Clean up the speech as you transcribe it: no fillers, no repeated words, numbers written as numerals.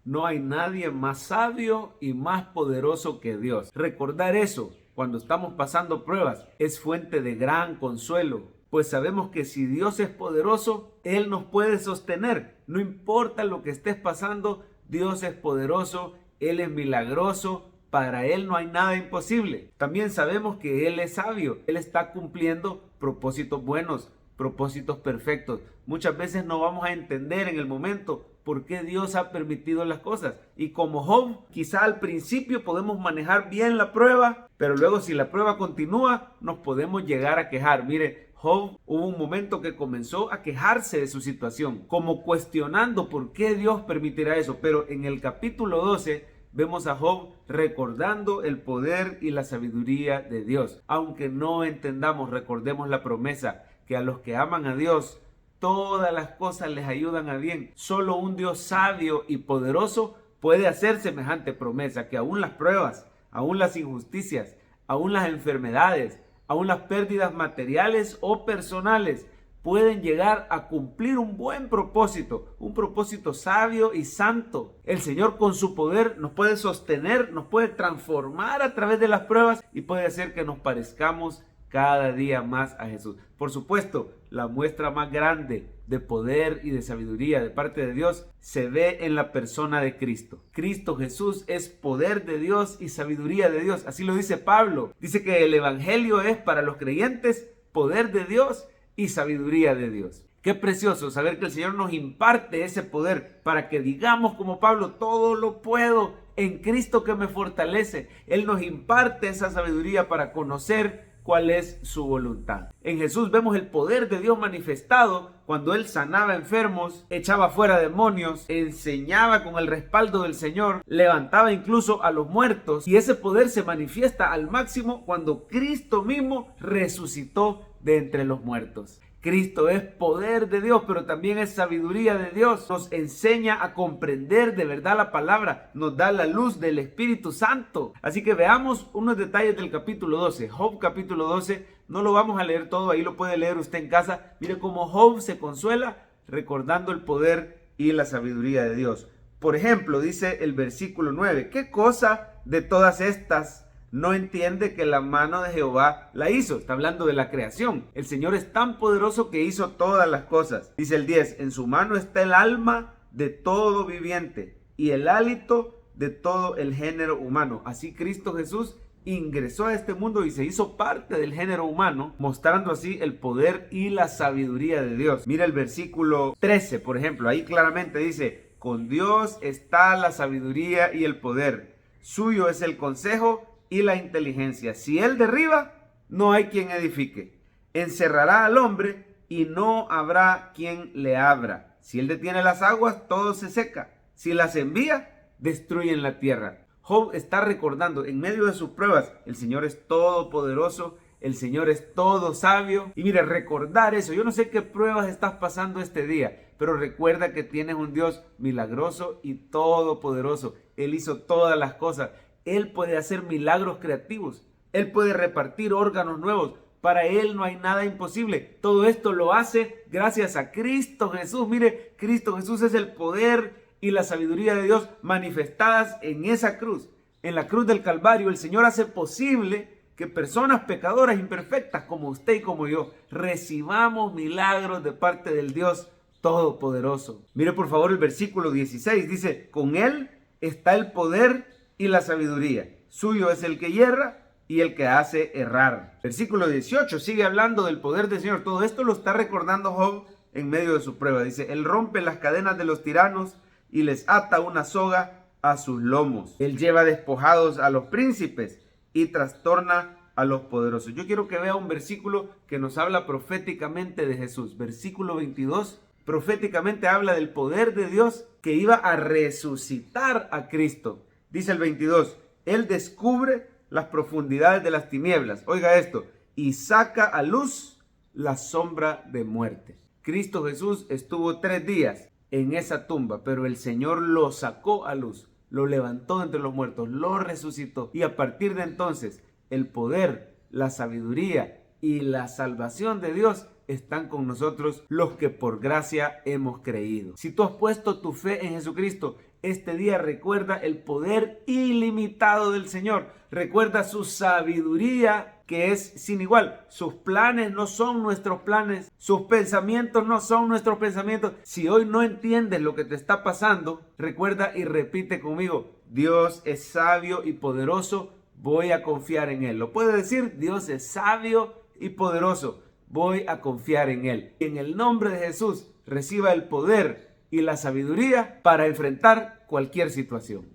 No hay nadie más sabio y más poderoso que Dios. Recordar eso cuando estamos pasando pruebas es fuente de gran consuelo, pues sabemos que si Dios es poderoso, Él nos puede sostener. No importa lo que estés pasando, Dios es poderoso, Él es milagroso. Para Él no hay nada imposible. También sabemos que Él es sabio. Él está cumpliendo propósitos buenos, propósitos perfectos. Muchas veces no vamos a entender en el momento por qué Dios ha permitido las cosas. Y como Job, quizá al principio podemos manejar bien la prueba, pero luego si la prueba continúa, nos podemos llegar a quejar. Mire, Job hubo un momento que comenzó a quejarse de su situación, como cuestionando por qué Dios permitirá eso. Pero en el capítulo 12 vemos a Job recordando el poder y la sabiduría de Dios. Aunque no entendamos, recordemos la promesa que a los que aman a Dios, todas las cosas les ayudan a bien. Solo un Dios sabio y poderoso puede hacer semejante promesa, que aún las pruebas, aún las injusticias, aún las enfermedades, aún las pérdidas materiales o personales, pueden llegar a cumplir un buen propósito, un propósito sabio y santo. El Señor con su poder nos puede sostener, nos puede transformar a través de las pruebas y puede hacer que nos parezcamos cada día más a Jesús. Por supuesto, la muestra más grande de poder y de sabiduría de parte de Dios se ve en la persona de Cristo. Cristo Jesús es poder de Dios y sabiduría de Dios. Así lo dice Pablo. Dice que el evangelio es para los creyentes poder de Dios y sabiduría de Dios. Qué precioso saber que el Señor nos imparte ese poder para que digamos como Pablo, todo lo puedo en Cristo que me fortalece. Él nos imparte esa sabiduría para conocer cuál es su voluntad. En Jesús vemos el poder de Dios manifestado cuando Él sanaba enfermos, echaba fuera demonios, enseñaba con el respaldo del Señor, levantaba incluso a los muertos, y ese poder se manifiesta al máximo cuando Cristo mismo resucitó de entre los muertos. Cristo es poder de Dios, pero también es sabiduría de Dios. Nos enseña a comprender de verdad la palabra, nos da la luz del Espíritu Santo. Así que veamos unos detalles del capítulo 12. Job capítulo 12, no lo vamos a leer todo, ahí lo puede leer usted en casa. Mire cómo Job se consuela recordando el poder y la sabiduría de Dios. Por ejemplo, dice el versículo 9, ¿qué cosa de todas estas no entiende que la mano de Jehová la hizo? Está hablando de la creación. El Señor es tan poderoso que hizo todas las cosas. Dice el 10, en su mano está el alma de todo viviente y el hálito de todo el género humano. Así Cristo Jesús ingresó a este mundo y se hizo parte del género humano, mostrando así el poder y la sabiduría de Dios. Mira el versículo 13, por ejemplo, ahí claramente dice, con Dios está la sabiduría y el poder. Suyo es el consejo y la inteligencia. Si Él derriba, no hay quien edifique. Encerrará al hombre y no habrá quien le abra. Si Él detiene las aguas, todo se seca. Si las envía, destruyen la tierra. Job está recordando en medio de sus pruebas, el Señor es todopoderoso, el Señor es todo sabio. Y mire, recordar eso. Yo no sé qué pruebas estás pasando este día, pero recuerda que tienes un Dios milagroso y todopoderoso. Él hizo todas las cosas. Él puede hacer milagros creativos. Él puede repartir órganos nuevos. Para Él no hay nada imposible. Todo esto lo hace gracias a Cristo Jesús. Mire, Cristo Jesús es el poder y la sabiduría de Dios manifestadas en esa cruz. En la cruz del Calvario, el Señor hace posible que personas pecadoras imperfectas como usted y como yo recibamos milagros de parte del Dios Todopoderoso. Mire por favor el versículo 16. Dice, con Él está el poder y la sabiduría. Suyo es el que hierra y el que hace errar. Versículo 18 sigue hablando del poder del Señor. Todo esto lo está recordando Job en medio de su prueba. Dice, Él rompe las cadenas de los tiranos y les ata una soga a sus lomos. Él lleva despojados a los príncipes y trastorna a los poderosos. Yo quiero que vea un versículo que nos habla proféticamente de Jesús. Versículo 22. Proféticamente habla del poder de Dios que iba a resucitar a Cristo. Dice el 22, Él descubre las profundidades de las tinieblas. Oiga esto, y saca a luz la sombra de muerte. Cristo Jesús estuvo 3 días en esa tumba, pero el Señor lo sacó a luz, lo levantó entre los muertos, lo resucitó. Y a partir de entonces, el poder, la sabiduría y la salvación de Dios están con nosotros los que por gracia hemos creído. Si tú has puesto tu fe en Jesucristo, Este día recuerda el poder ilimitado del Señor. Recuerda su sabiduría que es sin igual. Sus planes no son nuestros planes. Sus pensamientos no son nuestros pensamientos. Si hoy no entiendes lo que te está pasando, recuerda y repite conmigo: Dios es sabio y poderoso. Voy a confiar en Él. ¿Lo puedes decir? Dios es sabio y poderoso. Voy a confiar en Él. En el nombre de Jesús, reciba el poder y la sabiduría para enfrentar cualquier situación.